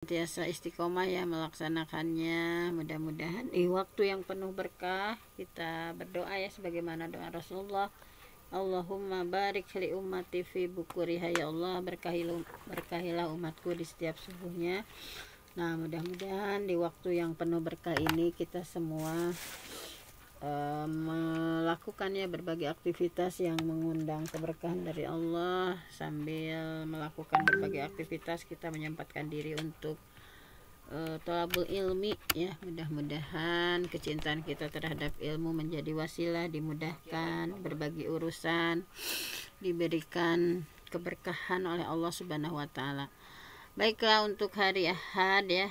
Senantiasa istiqomah ya melaksanakannya. Mudah-mudahan di waktu yang penuh berkah. Kita berdoa ya sebagaimana doa Rasulullah, Allahumma barik li ummati fi bukuriha, ya Allah berkahilah umatku di setiap subuhnya. Nah, mudah-mudahan di waktu yang penuh berkah ini kita semua melakukannya berbagai aktivitas yang mengundang keberkahan dari Allah. Sambil melakukan berbagai aktivitas kita menyempatkan diri untuk thalabul ilmi ya. Mudah-mudahan kecintaan kita terhadap ilmu menjadi wasilah, dimudahkan berbagi urusan, diberikan keberkahan oleh Allah Subhanahu wa taala. Baiklah, untuk hari Ahad ya,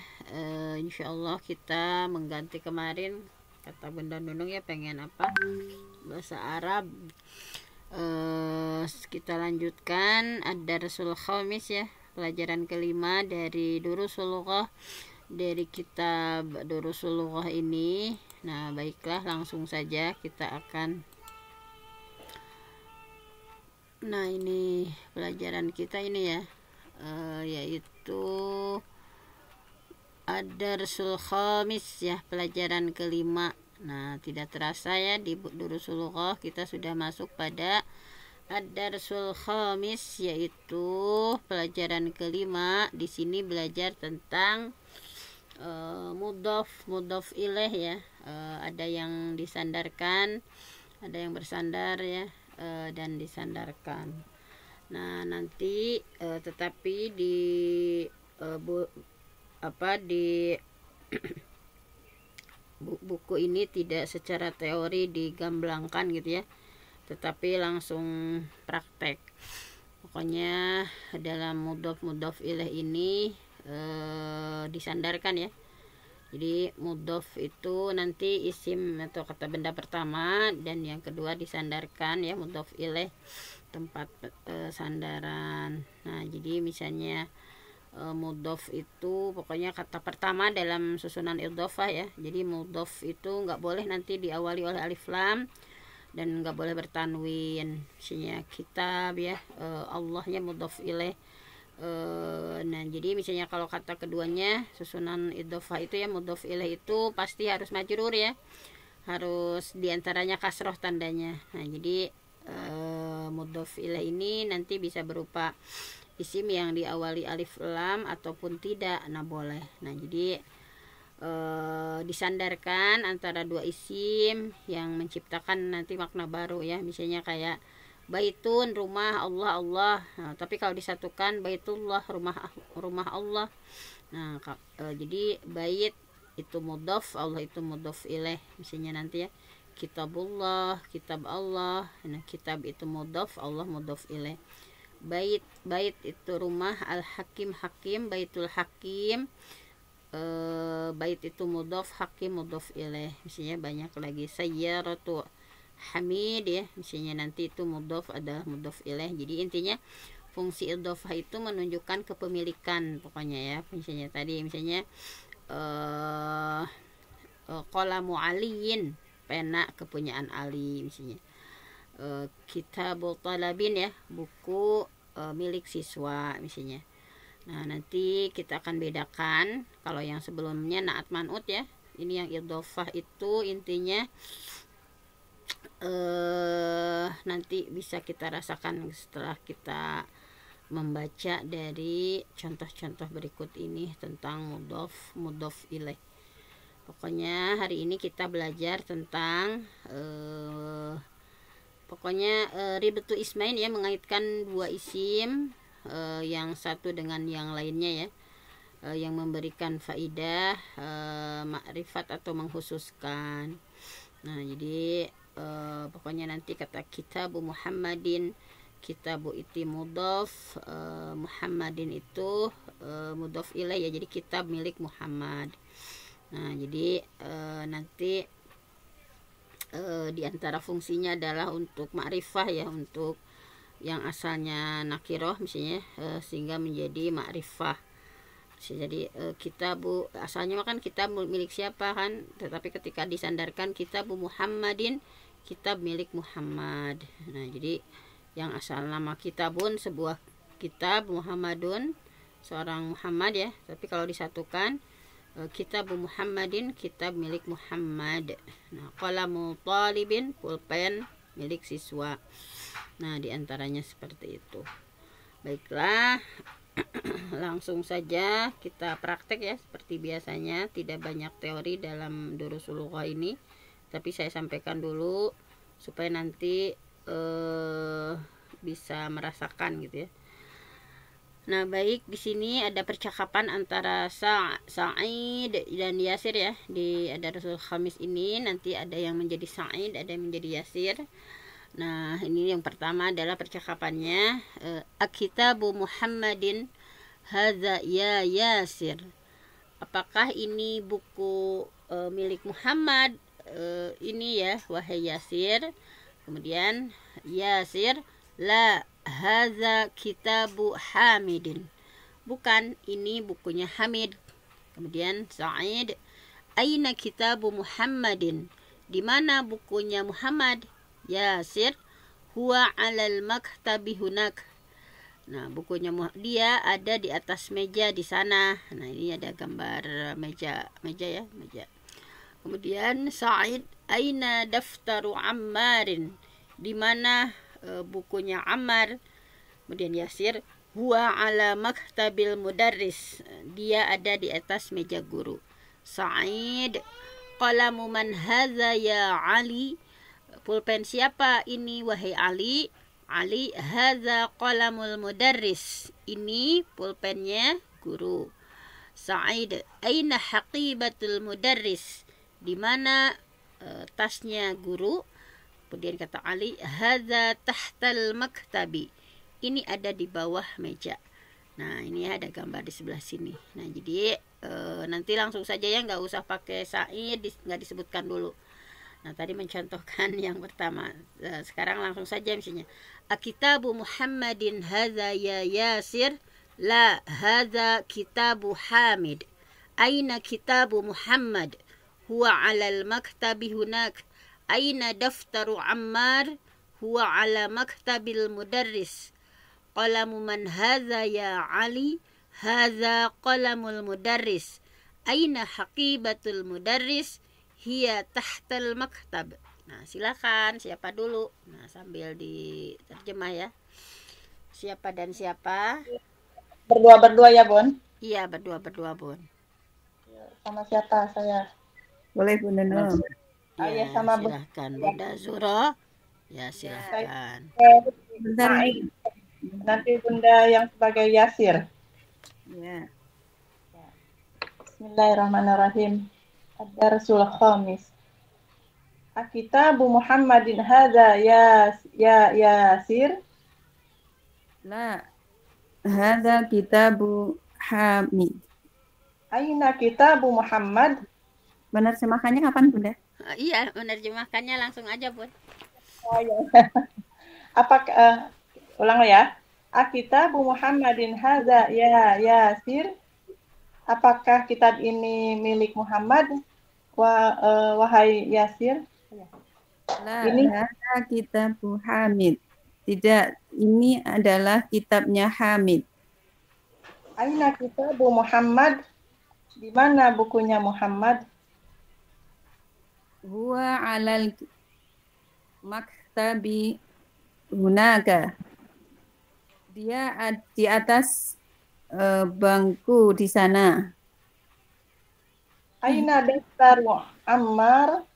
insyaallah kita mengganti kemarin kata Bunda Nunung ya, pengen apa bahasa Arab. Kita lanjutkan ad-darsul khamis ya, pelajaran kelima dari Durusul Lughah, dari kitab Durusul Lughah ini. Nah, baiklah, langsung saja kita akan, nah ini pelajaran kita ini ya, yaitu ad-darsul khamis ya, pelajaran kelima. Nah, tidak terasa ya di Durusul Lughah kita sudah masuk pada ad-darsul khamis, yaitu pelajaran kelima. Di sini belajar tentang mudhof ilaih ya. Ada yang disandarkan, ada yang bersandar ya, dan disandarkan. Nah, nanti tetapi di di buku ini tidak secara teori digamblangkan gitu ya, tetapi langsung praktek. Pokoknya dalam mudhof ilaih ini disandarkan ya. Jadi mudhof itu nanti isim atau kata benda pertama, dan yang kedua disandarkan ya, mudhof ilaih tempat sandaran. Nah, jadi misalnya mudhof itu pokoknya kata pertama dalam susunan idhofah ya. Jadi mudhof itu nggak boleh nanti diawali oleh alif lam dan nggak boleh bertanwin. Misalnya kitab ya, Allahnya mudhof ilaih. Nah, jadi misalnya kalau kata keduanya susunan idhofah itu ya, mudhof ilaih itu pasti harus majrur ya, harus diantaranya kasroh tandanya. Nah, jadi mudhof ilaih ini nanti bisa berupa isim yang diawali alif lam ataupun tidak. Nah, boleh. Nah, jadi disandarkan antara dua isim yang menciptakan nanti makna baru ya. Misalnya kayak baitun, rumah, Allah, Allah. Nah, tapi kalau disatukan baitullah, rumah Allah. Nah, jadi bait itu mudhof, Allah itu mudhof ilaih. Misalnya nanti ya, kitabullah, kitab Allah. Nah, kitab itu mudhof, Allah mudhof ilaih. Bait itu rumah, al-hakim hakim, baitul hakim. Bait itu mudhof, hakim mudhof ilaih. Misalnya banyak lagi, sayyaratu hamid ya, misalnya nanti itu mudhof adalah mudhof ilaih. Jadi intinya fungsi idhofah itu menunjukkan kepemilikan pokoknya ya. Misalnya tadi misalnya qalamu aliyin, pena kepunyaan Ali misalnya. Kitabul talabin ya, buku milik siswa misalnya. Nah, nanti kita akan bedakan kalau yang sebelumnya naat man'ut ya. Ini yang idhofah itu intinya nanti bisa kita rasakan setelah kita membaca dari contoh-contoh berikut ini tentang mudhof ilaih. Pokoknya hari ini kita belajar tentang ribatu ismain ya, mengaitkan dua isim yang satu dengan yang lainnya ya, yang memberikan faidah makrifat atau mengkhususkan. Nah, jadi pokoknya nanti kata kitabu Muhammadin, kitabu itu mudhof, Muhammadin itu mudhof ilaih ya, jadi kitab milik Muhammad. Nah, jadi nanti di antara fungsinya adalah untuk ma'rifah ya, untuk yang asalnya nakiroh misalnya sehingga menjadi ma'rifah. Jadi kitabu asalnya kan kitab milik siapa kan, tetapi ketika disandarkan kitabu Muhammadin, kitab milik Muhammad. Nah, jadi yang asal nama kitabun sebuah kitab, Muhammadun seorang Muhammad ya, tapi kalau disatukan kitab Muhammadin, kitab milik Muhammad. Nah, qalamu talibin, pulpen milik siswa. Nah, diantaranya seperti itu. Baiklah, langsung saja kita praktek ya, seperti biasanya. Tidak banyak teori dalam Durusul Lughah ini, tapi saya sampaikan dulu supaya nanti bisa merasakan gitu ya. Nah, baik, di sini ada percakapan antara Sa'id dan Yasir ya. Di ada Rasul Khamis ini nanti ada yang menjadi Sa'id, ada yang menjadi Yasir. Nah, ini yang pertama adalah percakapannya, Akitabu Muhammadin hadza ya Yasir. Apakah ini buku milik Muhammad ini ya, wahai Yasir? Kemudian Yasir, la hadza kitabu Hamidin. Bukan, ini bukunya Hamid. Kemudian Sa'id, aina kitabu Muhammadin? Di mana bukunya Muhammad? Yasir, huwa 'alal maktabi hunak. Nah, bukunya dia ada di atas meja di sana. Nah, ini ada gambar meja ya, meja. Kemudian Sa'id, aina daftaru Ammarin? Di mana bukunya Ammar? Kemudian Yasir, huwa ala maktabil mudarris. Dia ada di atas meja guru. Sa'id, qalamu man hadza ya Ali? Pulpen siapa ini wahai Ali? Ali, hadza qalamul mudarris. Ini pulpennya guru. Sa'id, aina haqibatul mudarris? Di mana tasnya guru? Kemudian kata Ali, hadza tahtal maktabi. Ini ada di bawah meja. Nah, ini ada gambar di sebelah sini. Nah, jadi nanti langsung saja ya, nggak usah pakai Sa'id, nggak disebutkan dulu. Nah, tadi mencontohkan yang pertama. Sekarang langsung saja misalnya. Akitabu Muhammadin hadza ya Yasir? La, hadza kitabu Hamid. Aina kitabu Muhammad? Huwa 'alal maktabi hunak. Aina daftaru Ammar? Huwa 'ala maktabil mudarris. Qalamu man hadza ya Ali? Hadza qalamul mudarris. Aina haqibatul mudarris? Hiya tahtal maktab. Nah, silakan siapa dulu. Nah, sambil diterjemah ya. Siapa dan siapa? Berdua-berdua ya, Bun? Iya, berdua-berdua, Bun. Sama siapa saya? Boleh Bunda Nur. Ya, sama silahkan Bunda Zuro. Ya, silahkan. Bentar ini. Nanti Bunda yang sebagai Yasir. Ya. Bismillahirrahmanirrahim. Ad-Darsul Khamis. Akitabu Muhammadin hadza ya Yasir? La, hadza kitabu Hamid. Aina kitabu Muhammad? Menerjemahkannya kapan Bunda? Iya, menerjemahkannya langsung aja, Bun. Oh, ya. Apakah ulang ya? Akitabu Muhammadin hadza ya Yasir? Apakah kitab ini milik Muhammad? Wahai Yasir? La, Ini hadza kitabu Hamid. Tidak, ini adalah kitabnya Hamid. aina kitabu Muhammad? Di mana bukunya Muhammad? Huwa 'alal maktabi hunaka. Dia di atas bangku di sana. Aina daftar Ammar?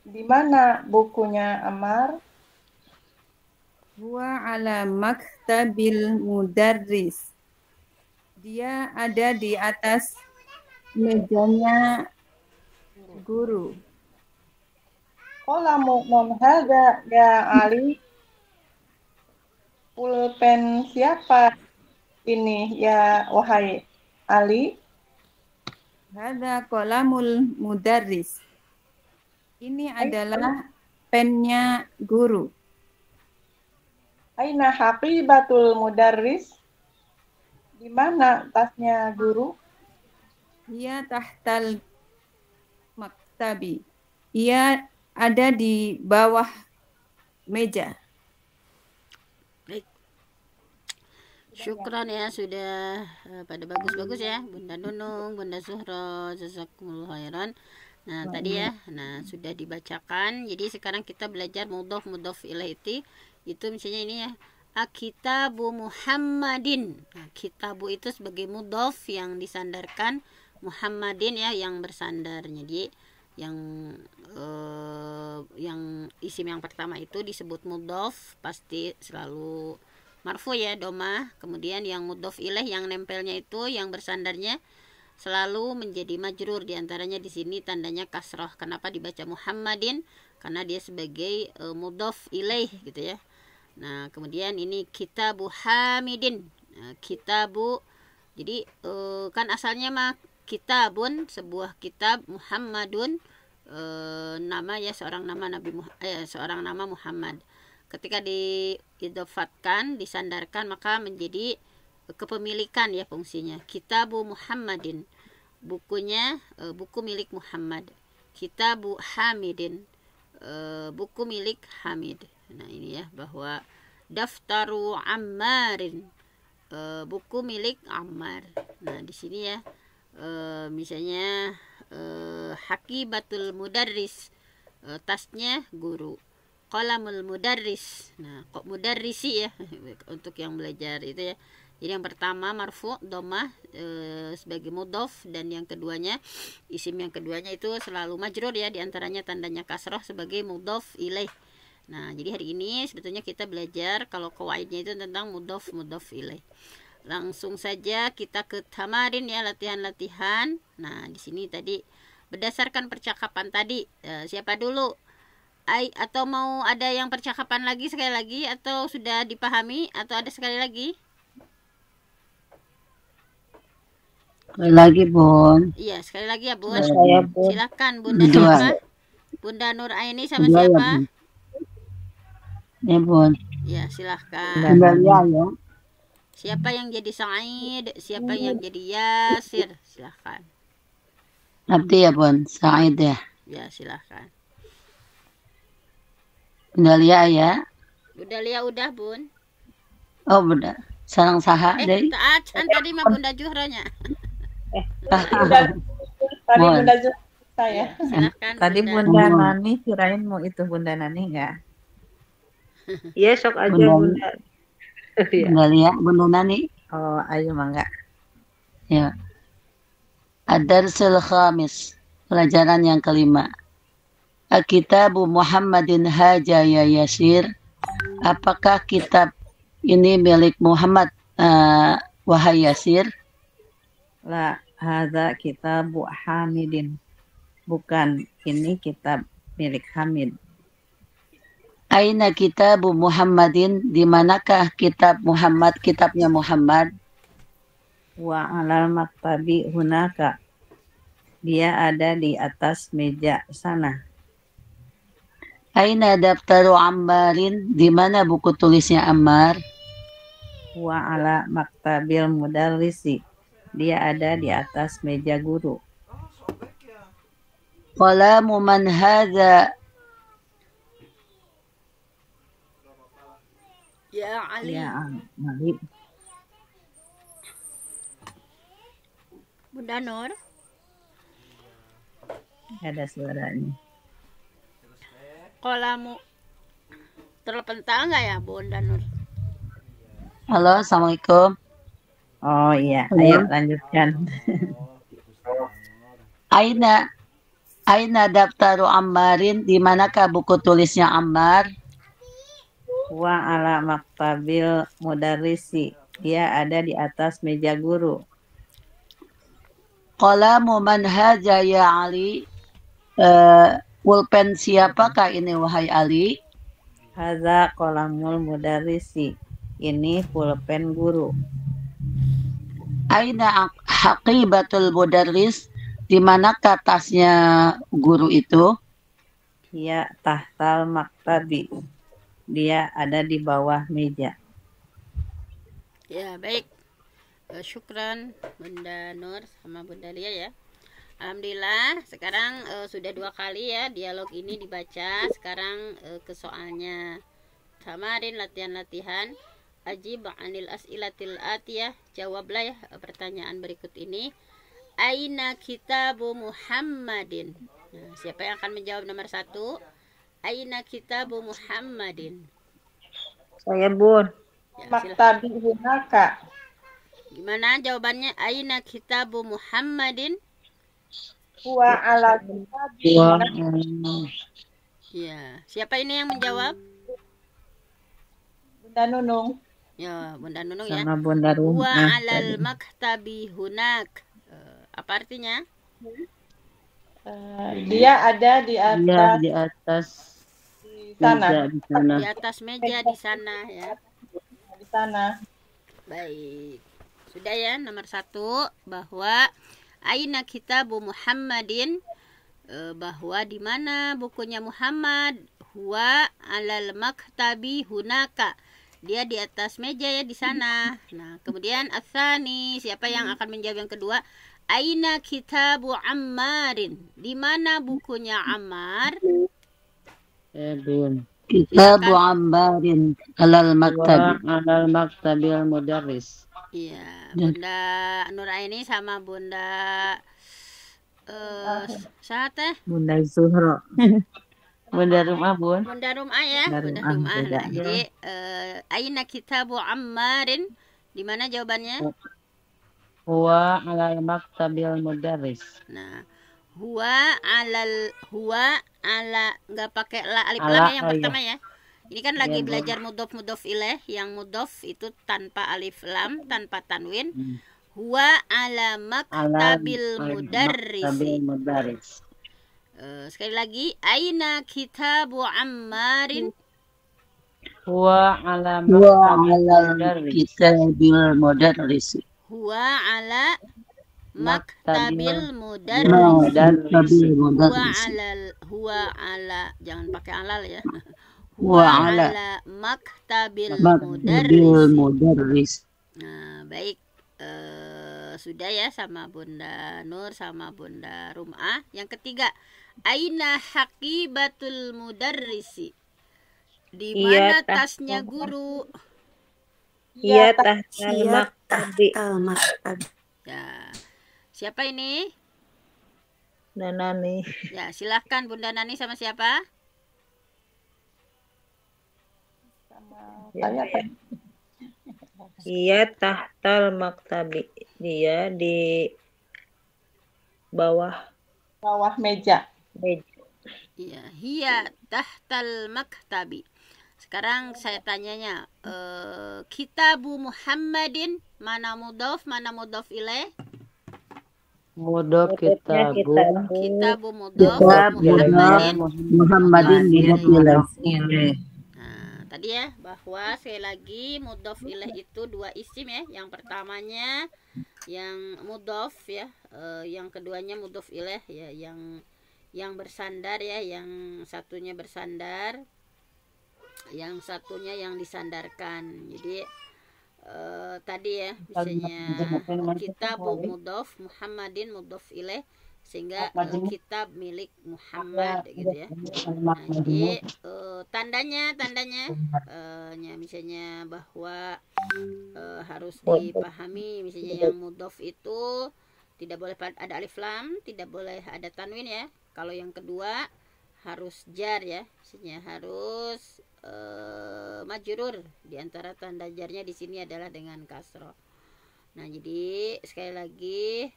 Di mana bukunya Ammar? Huwa 'ala maktabil mudarris. Dia ada di atas mejanya guru. Qalamu man hadza ya Ali? Pulpen siapa ini ya wahai Ali? Hadza qalamul mudarris. Ini adalah pennya guru. Aina haqibatul mudarris? Di mana tasnya guru? Ia tahtal maktabi. Ia ada di bawah meja. Baik. Syukran ya, sudah pada bagus-bagus ya, Bunda Nunung, Bunda Zuhro, jazakumullah khairan. Nah, tadi ya, nah sudah dibacakan. Jadi sekarang kita belajar mudhof ilaih itu misalnya ini ya. Kitabu Muhammadin. Nah, kitabu itu sebagai mudhof yang disandarkan, Muhammadin ya yang bersandar. Jadi yang isim yang pertama itu disebut mudhof pasti selalu marfu ya, domah. Kemudian yang mudhof ilaih yang nempelnya itu yang bersandarnya selalu menjadi majrur, diantaranya di sini tandanya kasrah. Kenapa dibaca Muhammadin? Karena dia sebagai mudhof ilaih gitu ya. Nah, kemudian ini kitabu Hamidin. Nah, kitabu, jadi kan asalnya mah kitabun, sebuah kitab, Muhammadun nama ya, seorang nama seorang nama Muhammad. Ketika diidhofatkan, disandarkan, maka menjadi kepemilikan ya fungsinya. Kitabu Muhammadin, bukunya buku milik Muhammad. Kitabu Hamidin, buku milik Hamid. Nah, ini ya, bahwa daftaru Ammarin, buku milik Ammar. Nah, di sini ya misalnya hakibatul mudarris, tasnya guru. Qalamul mudarris. Nah, kok mudarrisi ya untuk yang belajar itu ya. Jadi yang pertama marfu domah sebagai mudhof, dan yang keduanya isim yang keduanya itu selalu majrur ya, diantaranya tandanya kasrah sebagai mudhof ilaih. Nah, jadi hari ini sebetulnya kita belajar kalau kawaidnya itu tentang mudhof ilaih. Langsung saja kita ke tamarin ya, latihan-latihan. Nah, di sini tadi berdasarkan percakapan tadi, siapa dulu? Atau mau ada yang percakapan lagi sekali lagi, atau sudah dipahami, atau ada sekali lagi? Sekali lagi, Bun. Iya, sekali lagi ya, Bun. Saya, Bun. Silakan Bunda Dua. siapa? Bunda Nur Aini sama Dua ya, siapa? Bun. Ya, Bun. Ya, silahkan. Bunda Lia ya. Siapa yang jadi Said? Siapa yang jadi Yasir? Silahkan. Abdi ya, Bun. Said ya. Ya, silahkan. Bunda Lia ya. Bunda Lia udah, Bun. Oh, Bunda. Sarang saha deh. Taat tadi mah Bunda Juhronya. Tadi Bun. Bunda Zuhro saya. Silahkan. Tadi Bunda Nani kirain mau itu Bunda Nani enggak? Iya, sok aja Bunda. Bunda. Iya. Bunda Lia, Bunda Nani. Oh, ayo mangga. Ya. Ad-Darsul Khamis. Pelajaran yang kelima. Kitabu Muhammadin Haja ya Yasir. Apakah kitab ini milik Muhammad wahai Yasir? La hadza kitabu Hamidin. Bukan, ini kitab milik Hamid. Aina kitabu Muhammadin? Di manakah kitab Muhammad, kitabnya Muhammad? Wa alal maktabi hunaka. Dia ada di atas meja sana. Aina daftaru Ammarin? Di mana buku tulisnya Ammar? Wa ala maktabil mudarrisi. Dia ada di atas meja guru. Qalamu man hadza? Ya Ali. Ya, Ali. Bunda Nur. Ada suaranya. Kolamu terpental nggak ya, Bunda Nur? Halo, Assalamualaikum. Oh iya, Halo. ayo lanjutkan. Aina daftaru Ammarin? Di manakah buku tulisnya Ammar? Wa ala maktabil mudarrisi. Dia ada di atas meja guru. Qalamu man haja ya Ali? Pulpen siapakah ini wahai Ali? Hadza qalamul mudarrisi. Ini pulpen guru. Aina haqibatul mudarris? Di manakah tasnya guru itu? Dia tahtal maktabi. Dia ada di bawah meja. Ya, baik. Syukran Bunda Nur sama Bunda Lia ya. Alhamdulillah, sekarang sudah 2 kali ya dialog ini dibaca. Sekarang ke soalnya tamarin, latihan-latihan. ajib anil as'ilatil atiyah. Jawablah ya pertanyaan berikut ini. Aina kitabu Muhammadin? Nah, siapa yang akan menjawab nomor 1? Aina kitabu Muhammadin? Saya Bun. Ya, Maktabi hunaka. gimana jawabannya? Aina kitabu Muhammadin? Huwa ala kitabi Wa hunaka. Ya, siapa ini yang menjawab? Bunda Nunung. Ya, Bunda Nunung ya. sama Bunda Huwa Rumah alal tadi. maktabi hunak. Apa artinya? Dia ada di Dia atas di atas di sana. meja di sana. Di atas meja di sana ya. Di sana. Baik. Sudah ya, nomor 1 bahwa aina kitabu Muhammadin, bahwa di mana bukunya Muhammad? Huwa alal maktabi hunaka. Dia di atas meja ya di sana. Nah, kemudian atsani, siapa yang akan menjawab yang kedua? Aina kitabu Ammarin? Di mana bukunya Ammar? Bun. Kitabu Ambarin alal maktabi. Wa alal maktabil mudarris. Iya, Bunda Nuraini sama Bunda siapa teh? Bunda Zuhro. Bunda Rumah Bun. Bunda Rumah ya, Bunda Bunda Rumah, Rumah. beda. Nah, jadi aina kitabu Ammarin? Di mana jawabannya? Wa alal maktabil mudarris. Nah, huwa ala nggak pakai alif Ala, lam ya yang oh iya. pertama ya. Ini kan lagi Iya, Bu. belajar mudhof ilaih, yang mudhof itu tanpa alif lam, tanpa tanwin. Huwa ala maktabil mudarrisi. Maktabil mudarris. Sekali lagi, aina kitabu Ammarin? Wa ala Wa maktabil alal mudarris. kitabil mudarris. Huwa ala maktabil mudarris. Maktabil Huwa mudarris. alal, huwa ala, jangan pakai alal ya. Huwa Huwa ala ala maktabil maktabil mudarris. mudarris. Nah, baik. Sudah ya sama Bunda Nur sama Bunda Rumah. Yang ketiga, aina haqibatul mudarrisi? Di Iya, mana tasnya guru? Iya tahtal maktabi. Ya. Siapa ini? Nani. Ya, silahkan Bunda Nani sama siapa? Saya Iya tahtal maktabi. Dia di bawah bawah meja. meja. Iya, hiya tahtal maktabi. Sekarang saya tanyanya, kitabu Muhammadin, mana mudhof, mana mudhof ilaih? Mudhof Mudhofnya kitabu. Kitabu mudhof, Kitab Muhammadin. Muhammadin mudhof ilaih. Nah, tadi ya, bahwa sekali lagi mudhof ilaih itu dua isim ya. Yang pertamanya yang mudhof ya, yang keduanya mudhof ilaih ya, yang bersandar ya, yang satunya bersandar, yang satunya yang disandarkan. Jadi tadi ya, misalnya kitabu mudhof, Muhammadin mudhof ilaih, sehingga kitab milik Muhammad gitu ya. Nah, jadi tandanya misalnya bahwa harus dipahami, misalnya yang mudhof itu tidak boleh ada alif lam, tidak boleh ada tanwin ya. Kalau yang kedua harus jar ya, misalnya harus majrur. Di antara tanda jarnya di sini adalah dengan kasroh. Nah, jadi sekali lagi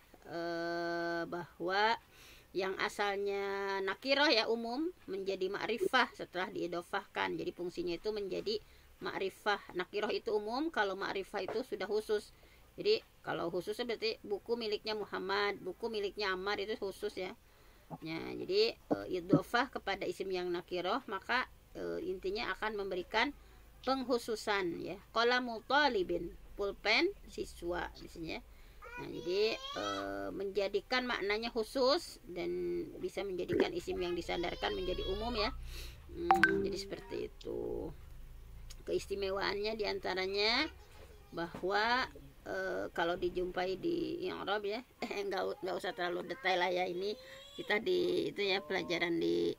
bahwa yang asalnya nakiroh ya umum menjadi ma'rifah setelah diidofahkan. Jadi fungsinya itu menjadi ma'rifah. Nakiroh itu umum, kalau ma'rifah itu sudah khusus. Jadi kalau khusus berarti buku miliknya Muhammad, buku miliknya Ammar itu khusus ya. Ya, jadi idofah kepada isim yang nakiroh, maka intinya akan memberikan penghususan ya. Qalamu talibin, pulpen siswa misalnya. Nah, jadi menjadikan maknanya khusus dan bisa menjadikan isim yang disandarkan menjadi umum ya. Jadi seperti itu. Keistimewaannya diantaranya bahwa kalau dijumpai di i'rab ya, nggak usah terlalu detail lah ya, ini kita di itu ya pelajaran di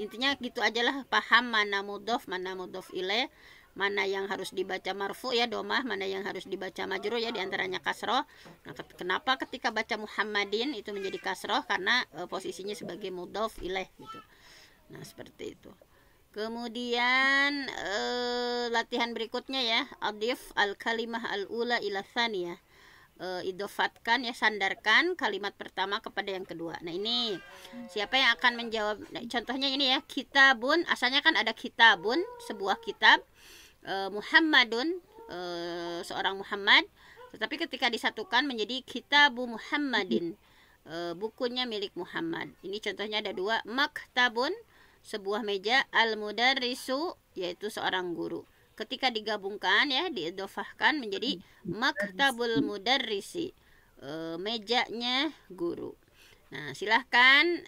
intinya gitu aja lah, paham mana mudhof ilaih, mana yang harus dibaca marfu ya domah, mana yang harus dibaca majrur ya, diantaranya kasroh. Nah, kenapa ketika baca Muhammadin itu menjadi kasroh? Karena posisinya sebagai mudhof ilaih gitu. Nah, seperti itu. Kemudian latihan berikutnya ya, adif al kalimah al ula ila tsaniyah. Idofatkan ya, sandarkan kalimat pertama kepada yang kedua. Nah, ini siapa yang akan menjawab? Nah, contohnya ini ya, kitabun, asalnya kan ada kitabun, sebuah kitab, Muhammadun, seorang Muhammad, tetapi ketika disatukan menjadi kitabu Muhammadin, bukunya milik Muhammad. Ini contohnya ada dua, maktabun, sebuah meja, al-mudarrisu, yaitu seorang guru. Ketika digabungkan ya, diidofahkan menjadi maktabul mudarrisi, mejanya guru. Nah, silahkan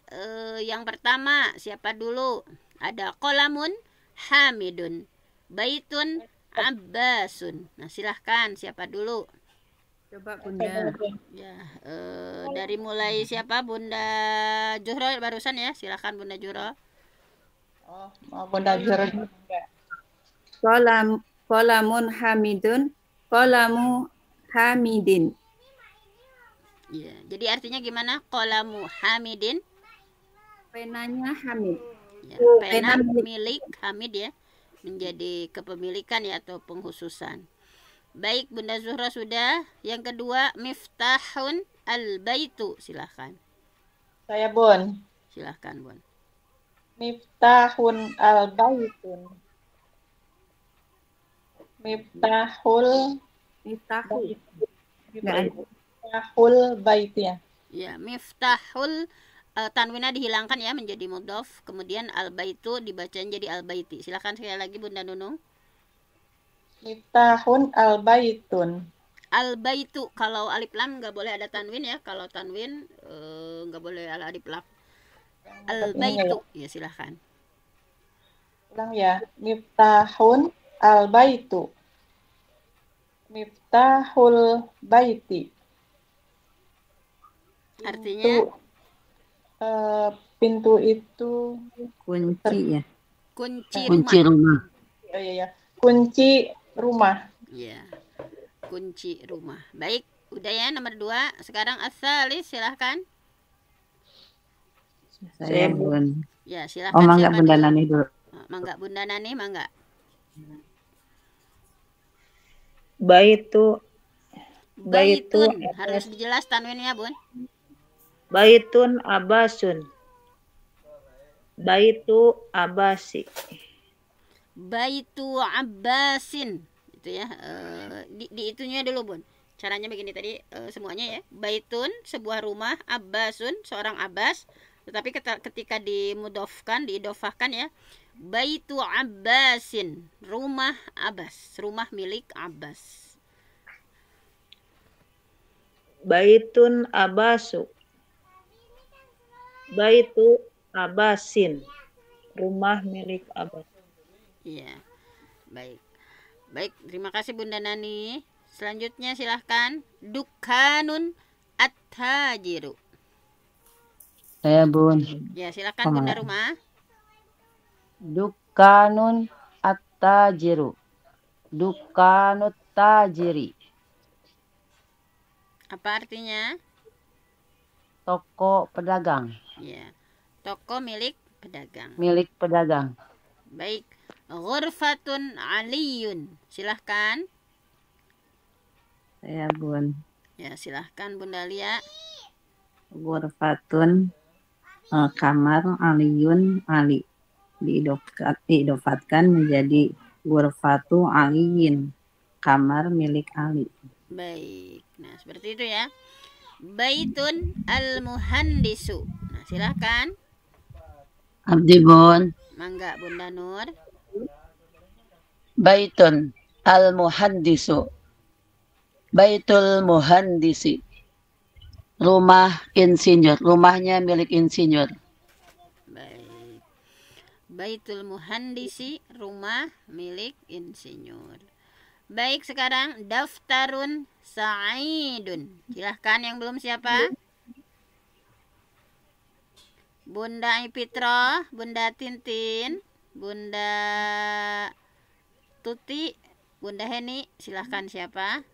yang pertama siapa dulu? Ada qolamun hamidun, baitun abbasun. Nah, silahkan siapa dulu? Coba Bunda. Ya, dari mulai siapa? Bunda Juhro barusan ya, silahkan Bunda Juhro. Oh, mau Bunda Juhro dulu enggak? Qolamun hamidun, qolamu hamidin. Ya, jadi artinya gimana? Qolamu hamidin. Penanya Hamid. Ya, pena milik Hamid ya, menjadi kepemilikan ya atau penghususan. Baik, Bunda Zuhra sudah. Yang kedua, miftahun al-baitu. Silahkan. Saya Bun. Silahkan Bun. Miftahun al-baitun. Miftahul Miftahul. Miftahul bait ya. Ya, miftahul, tanwinnya dihilangkan ya menjadi mudhof, kemudian al-baitu dibaca jadi al-baiti. Silahkan sekali lagi Bunda Nunung. Miftahun al-baitun. Al-baitu, kalau alif lam nggak boleh ada tanwin ya, kalau tanwin nggak boleh ada alif lam. Al-baitu, ya silahkan. Ulang ya. Miftahun al-baitu. Miftahul baiti. Artinya pintu itu Kunci ya. kunci Kunci rumah. rumah. oh iya ya. Kunci rumah. Ya, kunci rumah. Baik, udah ya nomor 2. Sekarang asalis, silahkan. Saya Bun. Ya, silahkan. Oh, mangga siapa Bunda dulu? Nani dulu. Mangga Bunda Nani, mangga. Baitu Baitun, harus dijelas tanwinnya Bun. baitun abasun. Baitu abasi. Baitu Abbasin, itu ya. Di itunya dulu Bun. Caranya begini tadi, semuanya ya. Baitun, sebuah rumah, Abbasun, seorang Abbas. Tetapi ketika dimudofkan, diidofahkan ya, Baitu Abbasin, rumah Abbas, rumah milik Abbas. Baitun abasu. Baitu abasin. Rumah milik Abbas. Iya. Baik. Baik, terima kasih Bunda Nani. Selanjutnya silahkan Dukanun at-tajiru. Saya Bun. Ya, silahkan Bunda Rumah. Dukanun at-tajiru. Dukanut tajiri. Apa artinya? Toko pedagang. Ya. Toko milik pedagang. Milik pedagang. Baik. Ghurfatun aliyun. Silahkan. Saya Bun. Ya, silahkan Bunda Lia. Ghurfatun kamar aliyun ali. Diidofatkan menjadi ghurfatu aliyin. Kamar milik Ali. Baik. Nah, seperti itu ya. Baitun al-muhandisu. Nah, silahkan. Abdi Bun. Mangga Bunda Nur. Baitun al-muhandisu. Baitul muhandisi. Rumah insinyur. Rumahnya milik insinyur. Baik. Baitul muhandisi, rumah milik insinyur. Baik, sekarang daftarun sa'idun. Silahkan yang belum siapa? Bunda Ipitro, Bunda Tintin, Bunda Tuti, Bunda Heni, silahkan siapa?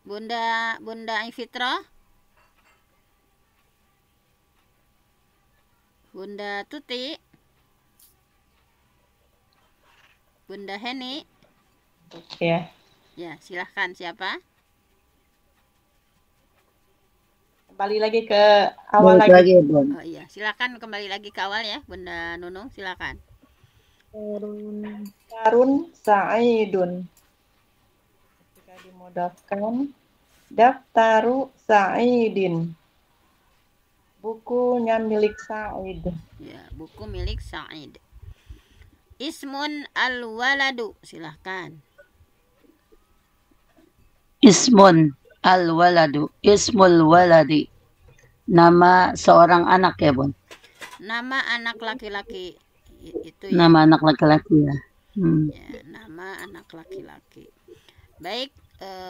Bunda Fitra, Bunda Tuti, Bunda Heni. Ya. Ya, silahkan siapa? Kembali lagi ke awal Balik lagi. lagi, Bun. Oh iya, silahkan kembali lagi ke awal ya, Bunda Nunung, silahkan. Daftarun Sa'idun. Ketika dimudafkan, daftaru Sa'idin. Bukunya milik Sa'id. Ya, buku milik Sa'id. Ismun al-waladu, silahkan. Ismun al-waladu. Ismul waladi. Nama seorang anak ya, Bun. Nama anak laki-laki itu ya. Nama anak laki-laki ya. Ya, nama anak laki-laki. Baik,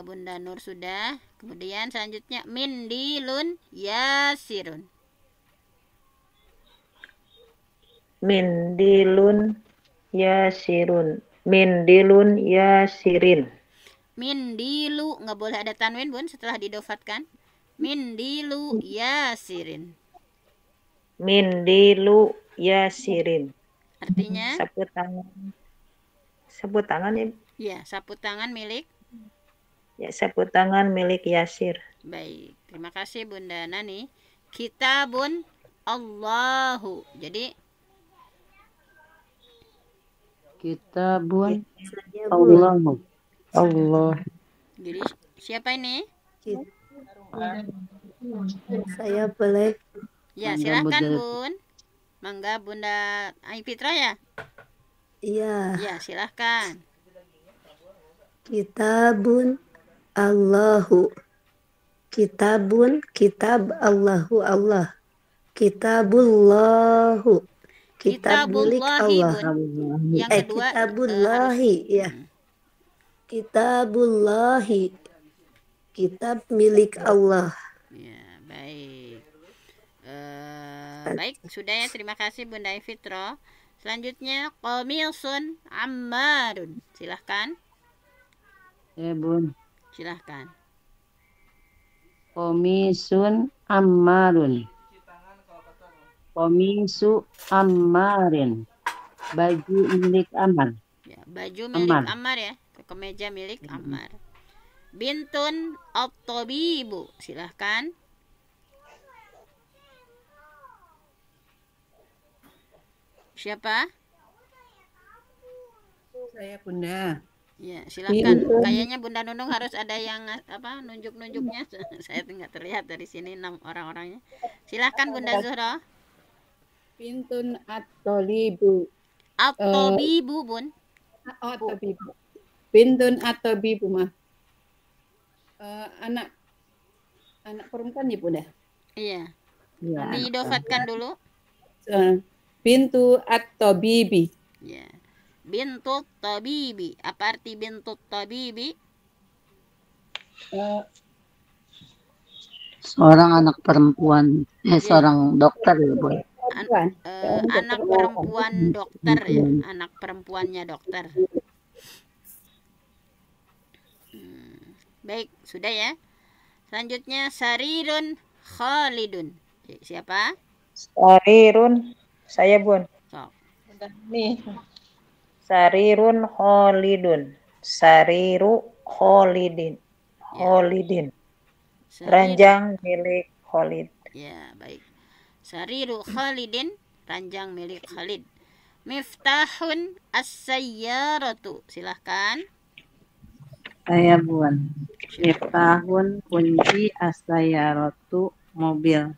Bunda Nur sudah. Kemudian selanjutnya Mindilun Yasirun. Mindilun yasirun. Mindilun yasirin. Mindilu nggak boleh ada tanwin, Bun, setelah didofatkan. Mindilu Yasirin. Mindilu yasirin. Artinya? Sapu tangan. Sapu tangan ya. Ya, sapu tangan milik. Ya, sapu tangan milik Yasir. Baik, terima kasih Bunda Nani. Kitabun Allahu. Jadi Kitabun Allahu. Allah. Jadi siapa ini? Saya boleh. Ya, Mangga, silakan Bunda. Bun. Mangga Bunda Ai Fitra ya? Iya. Ya, silahkan. Kitabun Allahu. Kitabun, kitab Allahu Allah. Kitabullahu. Kitab milik Kitabullahi, Allah. Bun. Yang kedua Kitabullahi, ya. Kitabullahi. Kitab milik Allah. Ya, baik. Baik, sudah ya. Terima kasih Bunda Ai Fitra. Selanjutnya qamisun ammarun. Silahkan. Ya, Bun. Silahkan. Komisun ammarun. Komisu ammarin. Baju milik Ammar. Ya, baju milik Ammar. Ammar ya. Kemeja milik Ammar. Bintun at-tabibu. Silahkan. Siapa? Saya Bunda. Ya, silakan. Kayaknya Bunda Nunung harus ada yang apa nunjuk-nunjuknya. Saya nggak terlihat dari sini orang-orangnya. Silakan Bunda Zuhra. Bintun at-tolibu. At-tabibu, Bun. Oh, at-tabibu. Bintun at-tabibu mah. Anak perempuan ya Bunda. Iya. Ya. Didofatkan dulu. Bintu at-tabibi. Ya. Bintut tabibi. Apa arti bintut tabibi? Seorang anak perempuan. Seorang dokter ya, Bun. Anak perempuan dokter ya. Anak perempuannya dokter. Baik, sudah ya. Selanjutnya Sarirun Khalidun. Siapa? Sarirun. Saya Bun. Sok. Udah nih. Sarirun Khalidun. Sariru Khalidin. Khalidin. Ranjang milik Khalid. Ya, baik. Sariru Khalidin, ranjang milik Khalid. Miftahun as-sayyaratu. Silahkan. Saya Bun. Miftahun kunci as-sayyaratu mobil.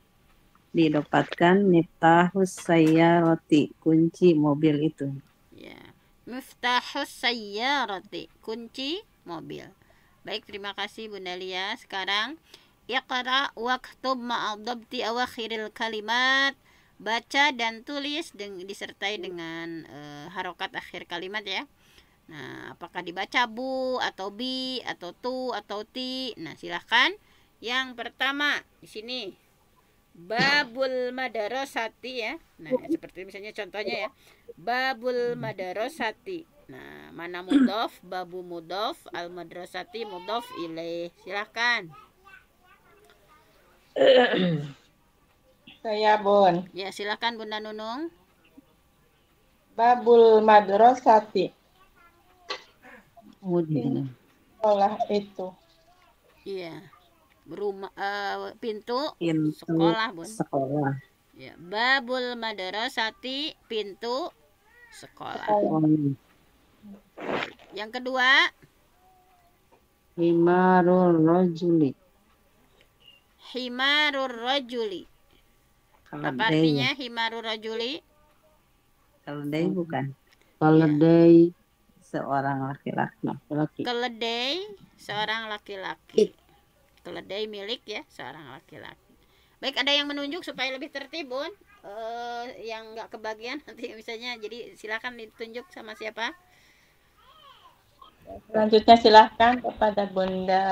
Didapatkan miftahus sayyarati kunci mobil itu. Ya. Miftahus sayyarati, kunci mobil. Baik, terima kasih Bunda Lia. Sekarang Iqra waktub ma'adabti awakhiril kalimat. Baca dan tulis disertai dengan harokat akhir kalimat ya. Nah, apakah dibaca bu atau bi atau tu atau ti? Nah, silahkan. Yang pertama di sini Babul madarasati ya. Nah, seperti misalnya contohnya ya. Babul madarasati. Nah, mana mudhof, babu mudhof, al madrasati mudhof ilaih. Silahkan. Saya Bun. Ya, silahkan Bunda Nunung. Babul madrasati. Udin. Sekolah itu. Iya. Rumah pintu Pintu sekolah, Bun. sekolah. Ya, babul madrasati pintu sekolah. Yang kedua, Himarul rajuli. himarur rajuli. Apa Keledai. artinya himarur rajuli? Keledai bukan. Keledai Seorang laki-laki. laki-laki. Keledai seorang laki-laki. Keledai milik ya seorang laki-laki. Baik, ada yang menunjuk supaya lebih tertib, Bun? Yang nggak kebagian nanti misalnya, jadi silakan ditunjuk sama siapa? Selanjutnya silahkan kepada Bunda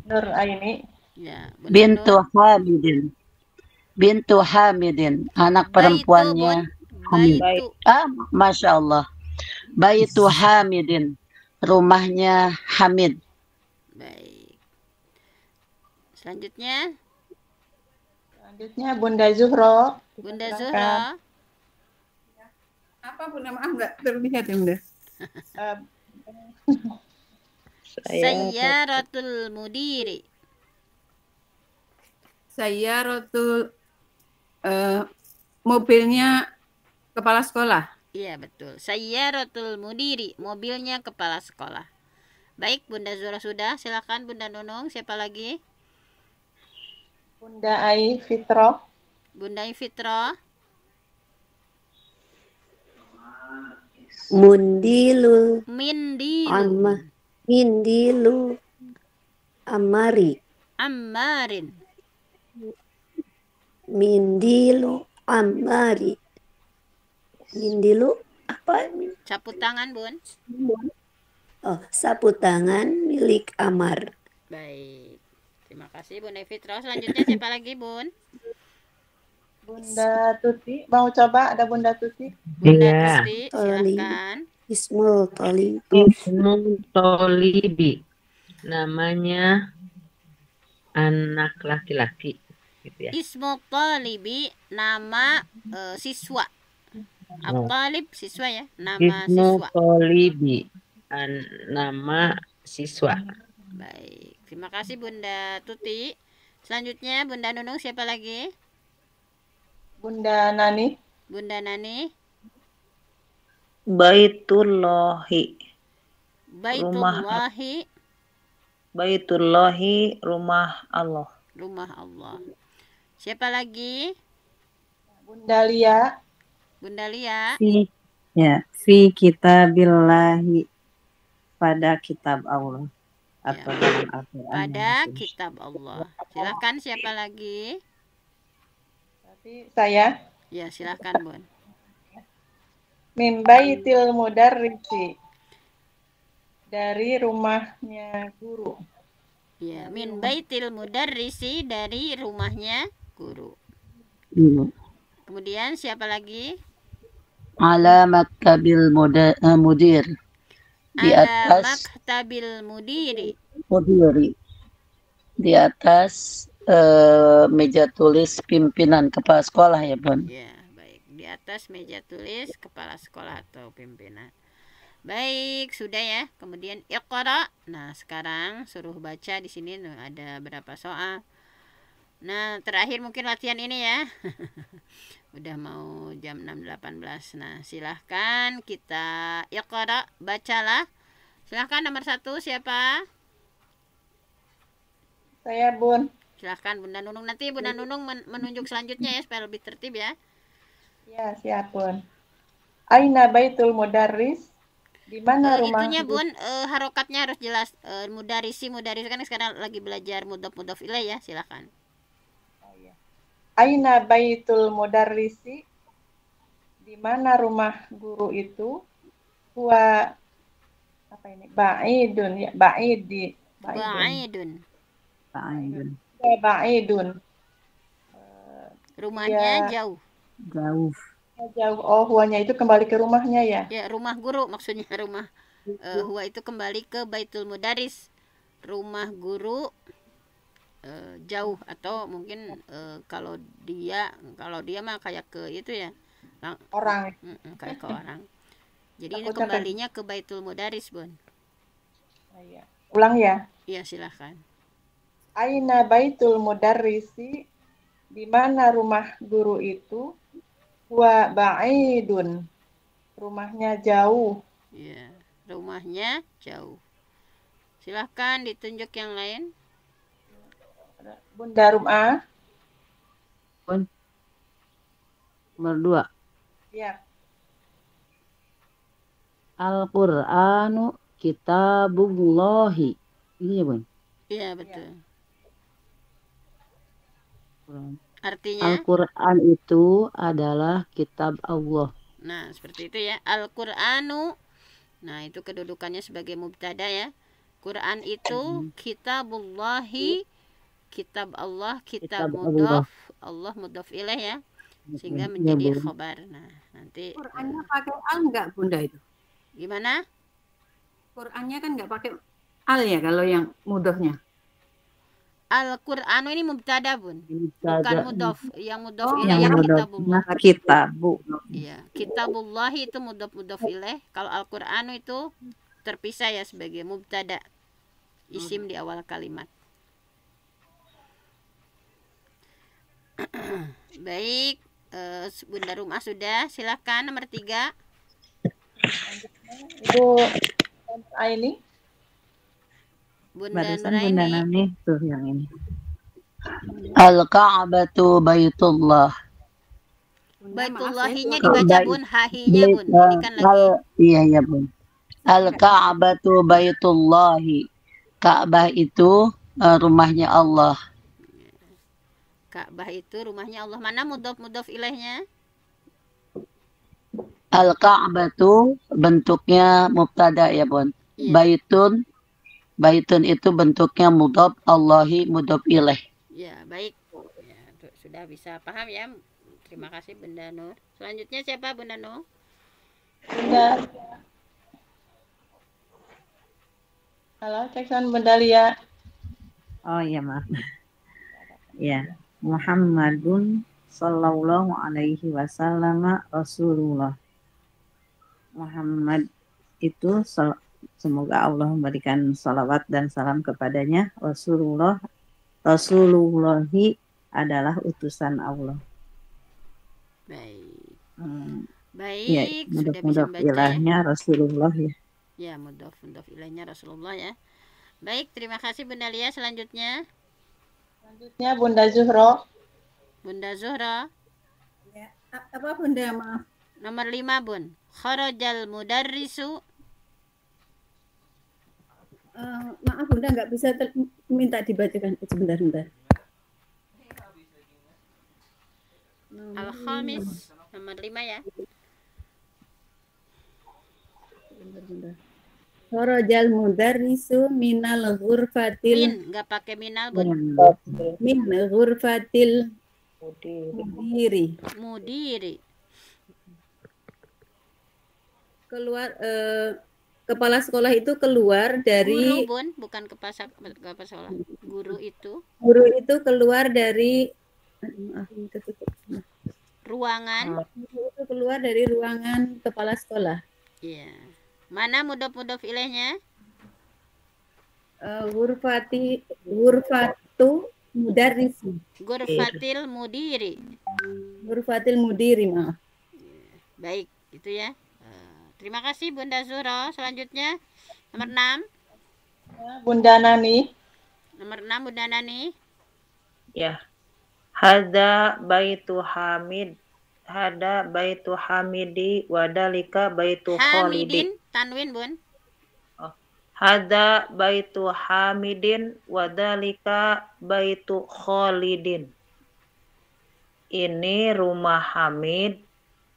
Nur Aini. Ya, Bunda Bintu Nur. Hamidin. Bintu Hamidin. Anak perempuannya Hamid. Baitu. Masya Allah. Baitu Hamidin. Rumahnya Hamid. Baik. Selanjutnya Selanjutnya Bunda Zuhro. Bunda Silakan. Zuhro. Apa Bunda? Maaf nggak terlihat ya Bunda. Eh, Sayyaratul mudiri. Saya rotul mobilnya kepala sekolah. Iya, betul. Sayyaratul mudiri, mobilnya kepala sekolah. Baik, Bunda Zuhro sudah. Silakan Bunda Nunung. Siapa lagi? Bunda Ai Fitro. Bunda Fitro. Mundilu Mindilu. Mindilu Amari. Ammarin. Mindilu Amari. Mindilu apa? Sapu tangan, Bun. Oh, sapu tangan milik Amar. Baik. Terima kasih Bunda Fitro. Selanjutnya siapa lagi, Bun? Bunda Tuti. Mau coba ada Bunda Tuti? Bunda Iya. Tuti, Toli. silakan. Ismul Toli. Ismu Tolibi. Namanya anak laki-laki. Gitu ya. Ismu Talibi, nama siswa. At-Talib siswa ya, nama Ismu siswa. Tolibi. Nama siswa. Baik. Terima kasih Bunda Tuti. Selanjutnya Bunda Nunung, siapa lagi? Bunda Nani. Bunda Nani. Baitullahi. Baitullahi, Baitullahi rumah Allah. rumah Allah. Siapa lagi? Bunda Lia. Bunda Lia. Fi kitabillahi, pada kitab Allah atau Ya. dalam Al-Quran. Pada kitab Allah. Silakan siapa lagi? Berarti saya. Ya, silakan Bun. Min baitil mudarrisi. Dari rumahnya guru. Ya, min baitil mudarrisi, dari rumahnya guru. Kemudian siapa lagi? Ala maktabil mudir. Di Ala atas maktabil mudiri. mudiri. Di atas meja tulis pimpinan kepala sekolah ya, Bun. Ya, baik. Di atas meja tulis kepala sekolah atau pimpinan. Baik, sudah ya. Kemudian iqra. Nah, sekarang suruh baca di sini ada berapa soal. Nah, terakhir mungkin latihan ini ya. Udah mau jam 6.18. Nah, silahkan kita iqra, bacalah. Silahkan nomor 1 siapa? Saya Bun. Silahkan Bunda Nunung. Nanti Bunda Nunung menunjuk selanjutnya ya supaya lebih tertib ya. Ya, siap Bun. Aina baitul mudarris. Di mana rumah Itunya guru? Bun, harokatnya harus jelas. Mudarisi kan sekarang lagi belajar mudhof ilaih ya. Silahkan. Aina baitul mudarrisi. Di mana rumah guru itu? Huwa apa ini? Ba'idun ya, Ba'idun. Ta'ayyun. Huwa ba'idun. Rumahnya Iya. jauh. Jauh. Jauh. Oh, huwanya itu kembali ke rumahnya ya? Ya, rumah guru maksudnya rumah. Huwa itu kembali ke Baitul Mudaris. Rumah guru jauh, atau mungkin kalau dia mah kayak ke itu ya. Orang. Kayak ke orang. Jadi ini Takutnya kan- kembalinya ke Baitul Mudaris, Bun. Iya. Ulang ya. Iya, silahkan. Aina baitul mudarrisi, di mana rumah guru itu? Wa ba'idun, rumahnya jauh. Iya, rumahnya jauh. Silahkan ditunjuk yang lain. Bunda Rumah. Nomor 2. Ya. Al-Qur'anu kitabullahi. Ini ya, Bun. Iya, betul. Quran. Artinya, Al-Quran itu adalah kitab Allah. nah seperti itu ya. Al-Qur'anu. Nah, itu kedudukannya sebagai mubtada ya. Quran itu kitabullahi, kitab Allah, kitab Kitab Allah. mudhaf, Allah mudhaf ilaih ya. Sehingga Ya, menjadi Bun. khabar. Nah, nanti Qurannya pakai al nggak Bunda itu? gimana? Qurannya kan nggak pakai al ya kalau yang mudhafnya. Al-Qur'anu ini mubtada, Bun. Bukan Mubtada. mudhaf. Yang mudhaf Oh, ilaih Yang ya mudhaf. kitabullah. Kitabu. Iya, kitabullahi itu mudhaf ilaih. Kalau Al-Qur'anu itu terpisah ya sebagai mubtada. Isim di awal kalimat. Baik, Bunda Rumah sudah. Silakan nomor 3. Ibu Aini. Bunda Barusan Bunda Nuraini. Nani tuh yang ini. Al-Ka'batu Baitullah. Bunda, maaf, Baitullahinya saya dibaca, Baik. Bun. Hahinya, Bun. Ini kan lagi. Iya, Bun. Al-Ka'batu Baitullahi. Ka'bah itu rumahnya Allah. Ka'bah itu rumahnya Allah. Mana mudhaf ilaihnya? Al-Ka'batu bentuknya mubtada ya, Bun. Iya. Baitun itu bentuknya mudhaf, Allahi mudhaf ilaih. Ya, baik. Ya, sudah bisa paham ya. Terima kasih Bunda Nur. Selanjutnya siapa Bunda Nur? Bunda. Halo, cek sound Bunda Lia. Oh iya, maaf. Ya, Muhammadun sallallahu alaihi wasallam Rasulullah. Muhammad itu semoga Allah memberikan salawat dan salam kepadanya. Rasulullahi adalah utusan Allah. Baik. Ya, Baik, sudah bisa mudhaf membaca ya. ilahnya Rasulullah ya. Ya, mudhaf ilahnya Rasulullah ya. Baik, terima kasih Bunda Lia. Selanjutnya Selanjutnya Bunda Zuhro. Bunda Zuhra. Ya, apa Bunda, maaf. Nomor 5, Bun. Kharajal mudarrisu. Maaf Bunda, nggak bisa minta dibacakan. Sebentar. Al-Khamis. Nomor 5 ya. Bentar. Kharajal mudarrisu minal ghurfatil Nggak pakai minal, Bun. min ghurfatil mudiri. Mudiri. Keluar kepala sekolah itu keluar Guru, dari Bun, bukan kepala sekolah. Guru itu guru itu keluar dari maaf, ini ketutup. ruangan. Guru itu keluar dari ruangan kepala sekolah. Iya. Mana mudhaf ilaihnya? Ghurfatu mudarrisi. Ghurfatil mudiri. Ghurfatil mudiri, maaf. Baik, itu ya. Terima kasih Bunda Zuhro. Selanjutnya nomor 6. Bunda Nani. Nomor 6 Bunda Nani. Ya. Hada baitu Hamidi wadalika baitu Khalidi. Hamidin, tanwin Bun. Hada baitu Hamidin wadalika baitu Khalidin. Ini rumah Hamid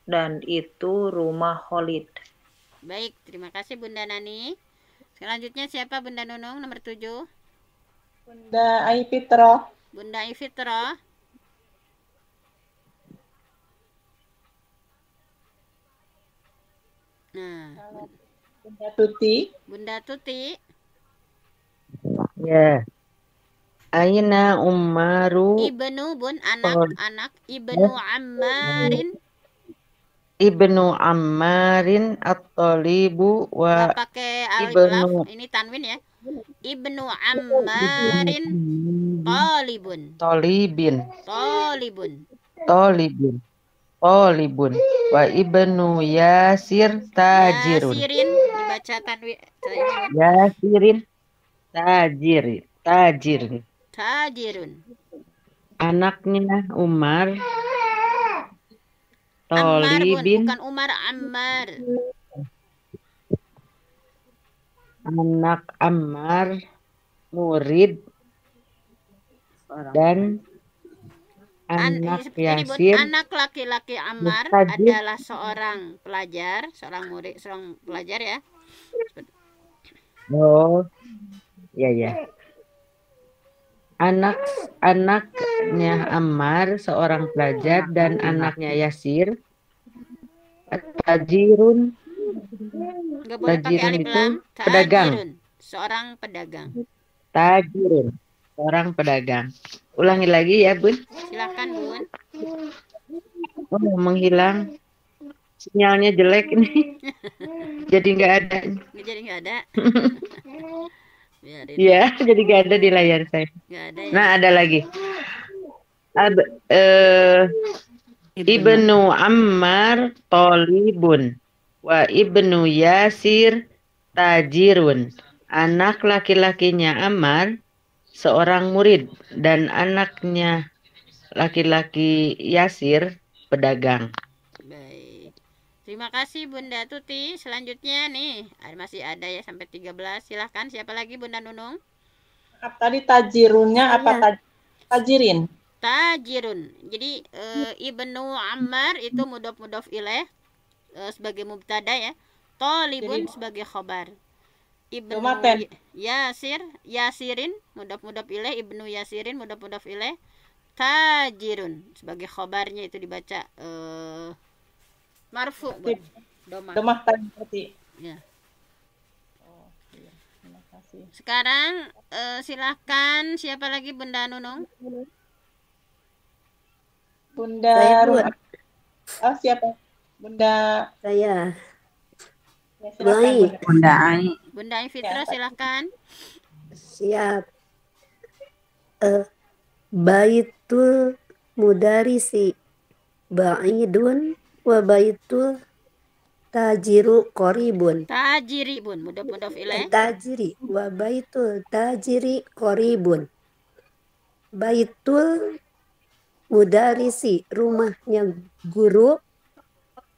dan itu rumah Khalid. Baik, terima kasih Bunda Nani. Selanjutnya siapa Bunda Nunung? Nomor 7. Bunda Ai Fitro. Bunda Ifitro. Nah, Bunda Tuti. Bunda Tuti. Ya. Aina Ummaru Ibnu bun anak Ibnu Ammarin. Ibnu Ammarin at-Talibu wa Nggak pakai alif laf, Ibnu ini tanwin ya. Ibnu Ammarin talibun. Talibin Talibun. wa Ibnu Yasir tajirun. Yasirin dibaca tanwin ini Bun. Yasirin tajir. Tajirun. Anaknya Umar Ammar Bun, Talibin. bukan Umar, Ammar. Anak Ammar murid dan anak ini Bun, Yasir anak laki-laki Ammar mustajib. adalah seorang pelajar, seorang murid, seorang pelajar ya. Oh, ya. Anaknya Ammar seorang pelajar dan anaknya Yasir tajirun. Nggak boleh pakai Tajirun alif itu lam. pedagang. Tajirun, seorang pedagang. Tajirun seorang pedagang. Ulangi lagi ya, Bun. Silakan Bun. Oh, menghilang. Sinyalnya jelek ini. Jadi nggak ada. Jadi nggak ada. Biarin. Ya, jadi nggak ada di layar saya. Nggak ada ya. Nah, ada lagi. Ibnu Ammar Talibun wa Ibnu Yasir tajirun. Anak laki-lakinya Ammar seorang murid dan anaknya laki-laki Yasir pedagang. Baik. Terima kasih Bunda Tuti. Selanjutnya nih, masih ada ya sampai 13. Silahkan siapa lagi Bunda Nunung? Tadi tajirunnya apa tajirin? Tajirun. Jadi Ibnu Ammar itu mudhof ilaih sebagai mubtada ya. Talibun sebagai khobar. Ibnu Yasirin mudhof ilaih, Ibnu Yasirin mudhof ilaih. Tajirun sebagai khobarnya itu dibaca marfu Bun. Domah tadi. Ya. Oh, iya. Terima kasih. Sekarang silahkan siapa lagi Bunda Nunung? Bunda Saya, Bu. Oh, siapa? Bunda Saya. ya, silakan, Baik. Bunda. Bunda Ai. Bunda Fitra silahkan. Siap. Baitul mudarisi ba'idun wa baitul tajiru qoribun. Tajiri Bun, mudhof ilaih. Tajiri wa baitul tajiri qoribun. Baitul mudarisi rumahnya guru,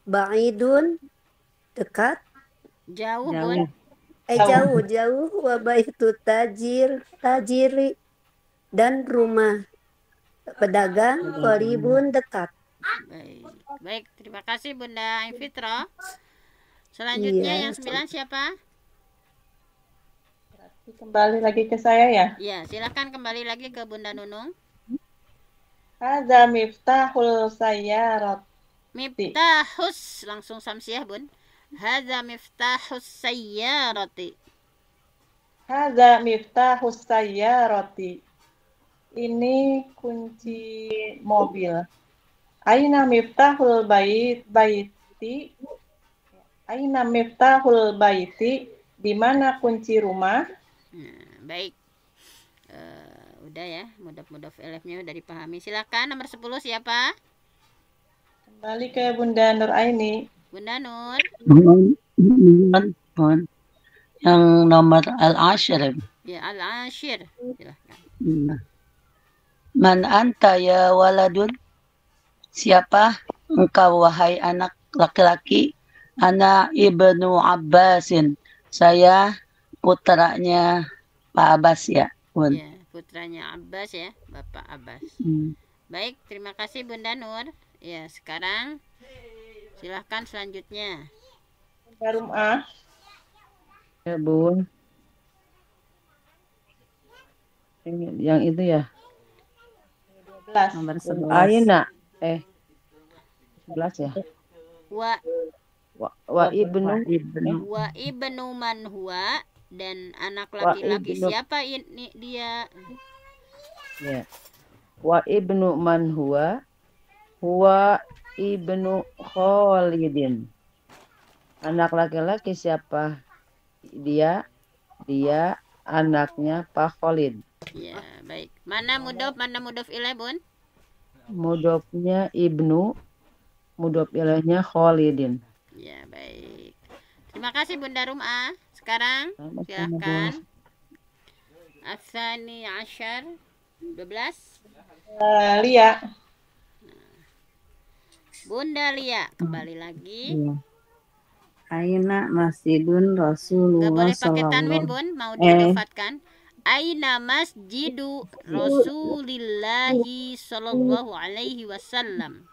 ba'idun dekat, Jauh Bun. jauh wa baitul tajiri dan rumah pedagang qoribun dekat. Baik, terima kasih Bunda Fitra. Selanjutnya Iya, yang 9 siapa? Kembali lagi ke saya ya. Ya, silakan kembali lagi ke Bunda Nunung. Hadza miftahul sayyarat. Miftahus, langsung samsiah Bun. Hadza miftahus sayyarati. Hadza miftahus sayyarati. Ini kunci mobil. Aina miftahul baiti. Aina miftahul baiti. Di mana kunci rumah? Baik. Udah ya, mudhof ilaihnya udah dipahami. Silakan nomor 10 siapa? Kembali ke Bunda Nur Aini. Bunda Nur. Yang nomor al-ashir. Ya, al-ashir. Silakan. Man anta ya waladun? Siapa engkau wahai anak laki-laki? Ana Ibnu Abbasin. Saya putranya Pak Abbas ya. Ya, putranya Abbas ya, Bapak Abbas. Baik, terima kasih Bunda Nur. Ya, sekarang silahkan selanjutnya. Bunda Rumah. Ya, Bun. Yang itu ya. 12. Nomor 11. Aina. 11 ya. Wa ibnu Wa ibnu man huwa, dan anak Wa laki-laki ibnu siapa ini dia? ya. Wa ibnu man huwa ibnu Khalidin. Anak laki-laki siapa? Dia anaknya Pak Khalid. Ya, baik. Mana mudhof ilaih, Bun? Mudhofnya ibnu, mudhof ilaihnya Khalidin. Ya, baik. Terima kasih Bunda Rumah. Sekarang silakan. Asani Ashar 12. Lia. Bunda Lia, kembali lagi. Iya. Aina masjidun Gak Rasulullah boleh pakai tanwin, sallallahu Bun. Mau diidofatkan. Aina masjidu Rasulillahi sallallahu alaihi wasallam.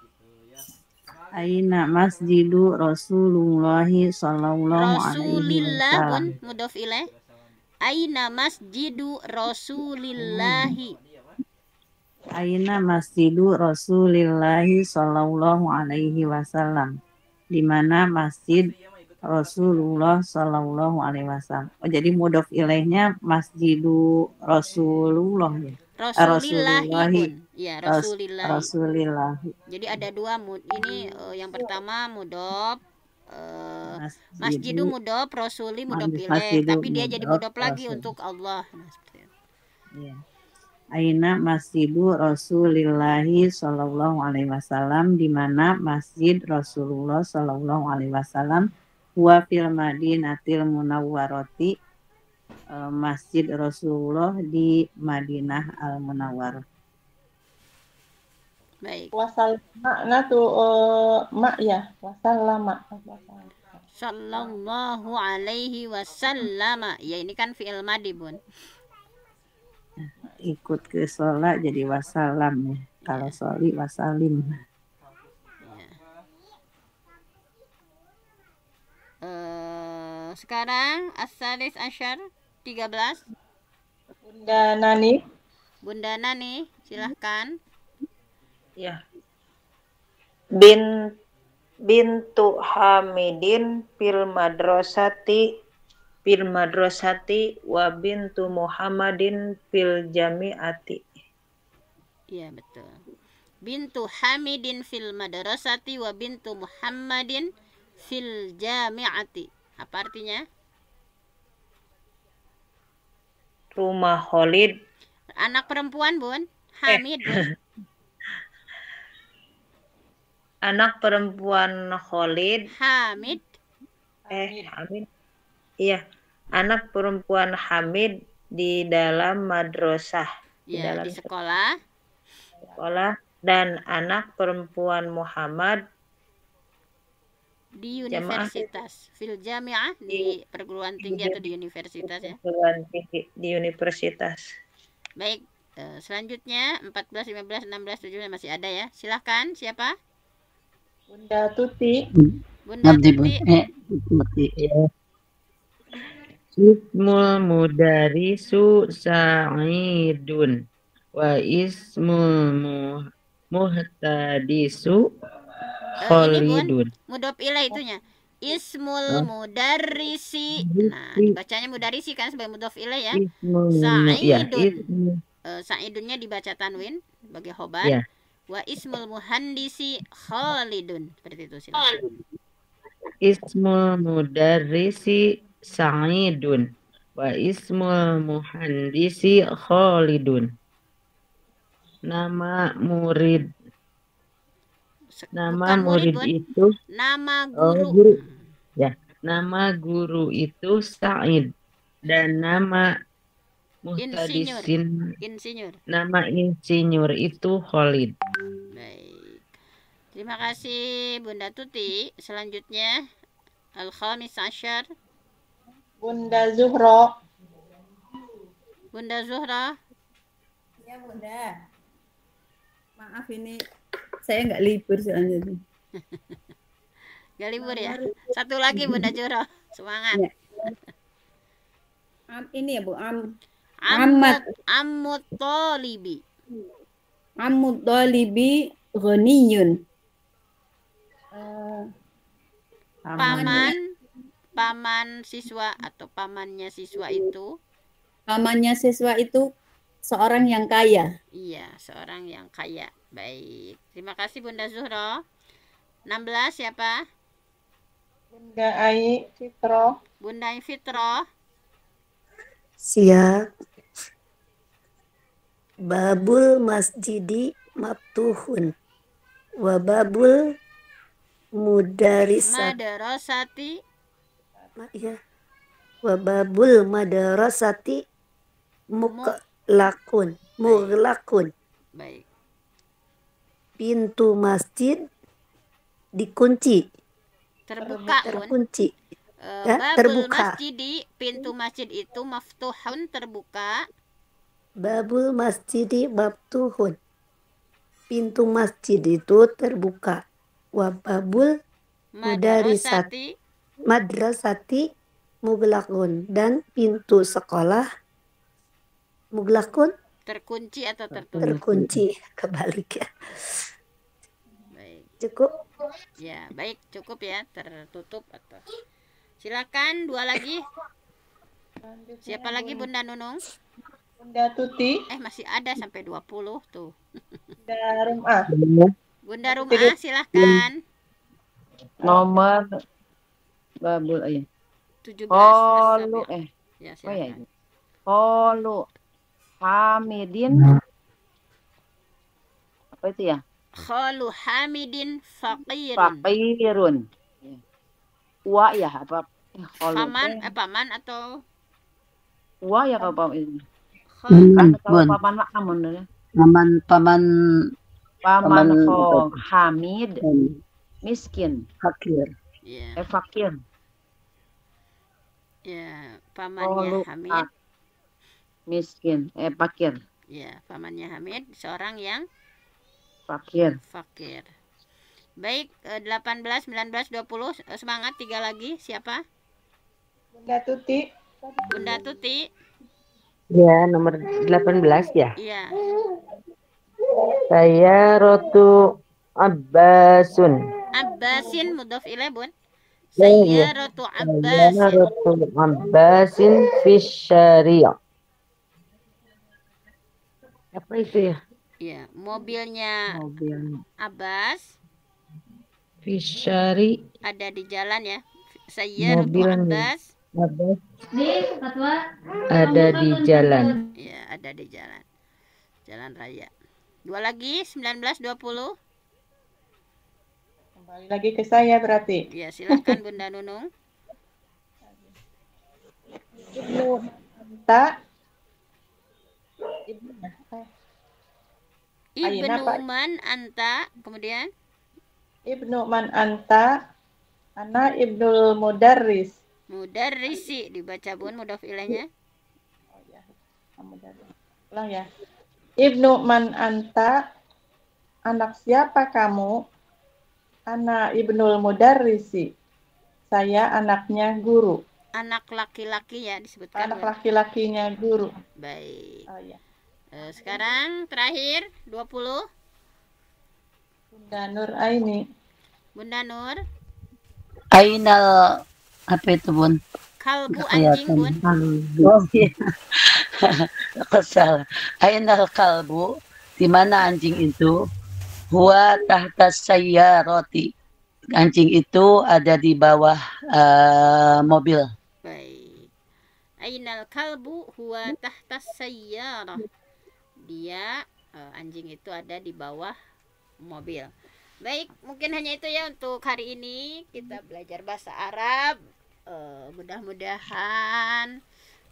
Aina masjidu Rasulullah sallallahu alaihi Rasulillah, Bun, wasallam. mudhof ilaih. Aina masjidu Rasulillahi. Aina masjidu Rasulillah sallallahu alaihi wasallam. Di mana masjid Rasulullah sallallahu alaihi wasallam. Oh, jadi mudhof ilaihnya masjidu Rasulullah ya. Rasulillahi, Rasulullahi. Bun. Ya, Rasulillahi. Rasulillah. Jadi ada dua ini yang pertama mudhof masjidu mudhof, rasuli mudhof ilaih, Masjidu tapi dia jadi mudhof, mudhof lagi rasul. untuk Allah. Nah, seperti itu. Ya. Aina masjidu Rasulillahi sallallahu alaihi wasallam, di mana masjid Rasulullah sallallahu alaihi wasallam huwa fil Madinatil Munawwarati, masjid Rasulullah di Madinah Al Munawwarah. Baik. Wasallama tuh mak ya. Wasallama. Sallallahu alaihi wasallam. Ya, ini kan fi'il madi, Bun. Ikut ke sholat jadi wassalam ya. Kalau sholi wassalim. Sekarang as-salis asyar 13. Bunda Nani. Bunda Nani, silahkan. Ya. Bintu Hamidin fil madrasati wa bintu Muhammadin fil jami'ati. Iya, betul. Bintu Hamidin fil madrasati wa bintu Muhammadin fil jami'ati. Apa artinya? Rumah Khalid. Anak perempuan, Bun. Hamid, Bun. Anak perempuan Khalid. Hamid. Hamid. Iya, anak perempuan Hamid di dalam madrasah. Ya, di sekolah. Dan anak perempuan Muhammad di universitas. Fil jami'ah, di perguruan tinggi atau di universitas ya. Perguruan tinggi di universitas. Baik, selanjutnya 14, 15, 16, 17 masih ada ya. Silahkan, siapa? Bunda Tuti. Bunda Tuti. Ismul mudarisu Sa'idun wa ismul muhtadisu Khalidun. Mudhof ilaih itunya. Ismul mudarrisi. Nah, dibacanya mudarrisi kan sebagai mudhof ilaih ya. Sa'idun. Sa'idunnya dibaca tanwin sebagai khobar. Ya. Wa ismul muhandisi Khalidun. Seperti itu, silakan. Ismul mudarrisi Sa'idun wa ismul muhandisi Khalidun. Nama murid. Nama murid itu nama guru. Ya, nama guru itu Sa'id dan nama muhtadisin insinyur. Nama insinyur itu Khalid. Baik. Terima kasih Bunda Tuti. Selanjutnya Al-Khamis Asyar. Bunda Zuhro. Bunda Zuhra. Ya Bunda. Maaf ini saya nggak libur selanjutnya. Nggak libur ya? Satu lagi Bunda Zuhra. Semangat. Ya. Ini ya Bu. Ammut Tolibi. Ammut Tolibi Ghaniyun. paman siswa atau pamannya siswa itu. Pamannya siswa itu seorang yang kaya. Iya, seorang yang kaya. Baik. Terima kasih Bunda Zuhro. 16 siapa? Bunda Ai Fitro. Bunda Fitro. Siap. Babul masjidi maftuhun wa babul Madarasati. ya wa babul madarasati mughlaqun. Baik. Pintu masjid dikunci. Terkunci. Babul terbuka. masjidi, pintu masjid itu maftuhun, terbuka. Babul masjidi maftuhun. Pintu masjid itu terbuka. Wa babul madrasati mughlaqun, dan pintu sekolah mughlaqun Terkunci atau tertutup? terkunci. Kebalik ya. Baik. Cukup. Ya, baik, cukup ya, tertutup atau. Silakan dua lagi. Siapa lagi Bunda Nunung? Bunda Tuti. Masih ada sampai 20 tuh. Bunda Rumah. Bunda Rumah, silahkan. Nomor babul 17. Holu Ya, oh ya. silakan. Holu Hamidin. Apa itu ya? Khalu Hamidin faqirun. Faqirun. Wa ya apa? Paman atau wa ya kalau paman ini. Bun. Paman amun ya. Paman Hamid miskin. fakir. Ya. Fakir. Ya, pamannya Hamid. Miskin, fakir. Ya, pamannya Hamid seorang yang Fakir. Baik, 18, 19, 20, semangat, 3 lagi. Siapa? Bunda Tuti. Bunda Tuti. Ya, nomor 18 ya. Iya. Saya Rotu Abbasin Mudhof ilaih, Bun. Iya. Sayyaratu Saya Abbasin. Rotu Abbasin Fisyariya. Apa itu ya? Iya, mobilnya Abbas Fisyari. ada di jalan ya. Sayyaratu Abbas Ada di jalan. ya, ada di jalan. Jalan raya. Dua lagi, 19, 20. Kembali lagi ke saya berarti. Ya, silahkan Bunda Nunung. Ibnu Anta. Ibnu Man Anta, kemudian Ibnu Man Anta. Ana Ibnul Mudarris. Mudarrisi dibaca Bun, mudhof ilaihnya. Ulang ya. Ibnu Man Anta. Anak siapa kamu? Ana Ibnul Mudarrisi. Saya anaknya guru. Anak laki-laki ya disebutkan. Anak laki-lakinya guru. Baik. Oh ya. Sekarang terakhir 20. Bunda Nur Aini. Bunda Nur. Ainal apa itu Bun? Kalbu anjing Bun. Oh iya. Kesal. Ainal kalbu, di mana anjing itu? Huwa tahta sayyarati. Anjing itu ada di bawah mobil. Baik. Ainal kalbu huwa tahta sayyarah. Dia anjing itu ada di bawah mobil. Baik, mungkin hanya itu ya untuk hari ini. Kita belajar bahasa Arab. Mudah-mudahan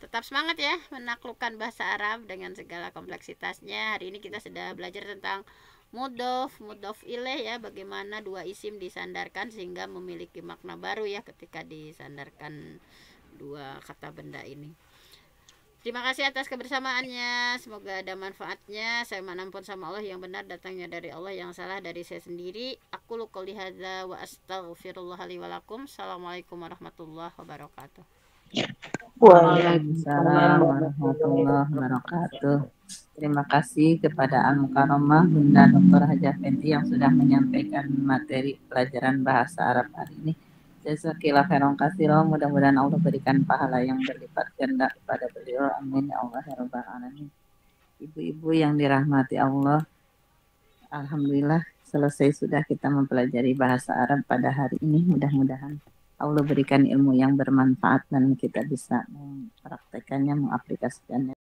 tetap semangat ya menaklukkan bahasa Arab dengan segala kompleksitasnya. Hari ini kita sudah belajar tentang mudhof ilaih ya, bagaimana dua isim disandarkan sehingga memiliki makna baru ya ketika disandarkan dua kata benda ini. Terima kasih atas kebersamaannya, semoga ada manfaatnya. Saya menampun sama Allah, yang benar datangnya dari Allah, yang salah dari saya sendiri. Aku qouli hadza wa astaghfirullah li wa lakum. Assalamualaikum warahmatullahi wabarakatuh. Waalaikumsalam warahmatullahi wabarakatuh. Terima kasih kepada Al-Mukarramah Bunda Dr. Hajah Fenty yang sudah menyampaikan materi pelajaran bahasa Arab hari ini. Jazakillah khairan katsiran. Mudah-mudahan Allah berikan pahala yang berlipat ganda kepada beliau. Amin ya Allah ya rabbal alamin. Ibu-ibu yang dirahmati Allah, alhamdulillah selesai sudah kita mempelajari bahasa Arab pada hari ini. Mudah-mudahan Allah berikan ilmu yang bermanfaat dan kita bisa mempraktekannya, mengaplikasikannya.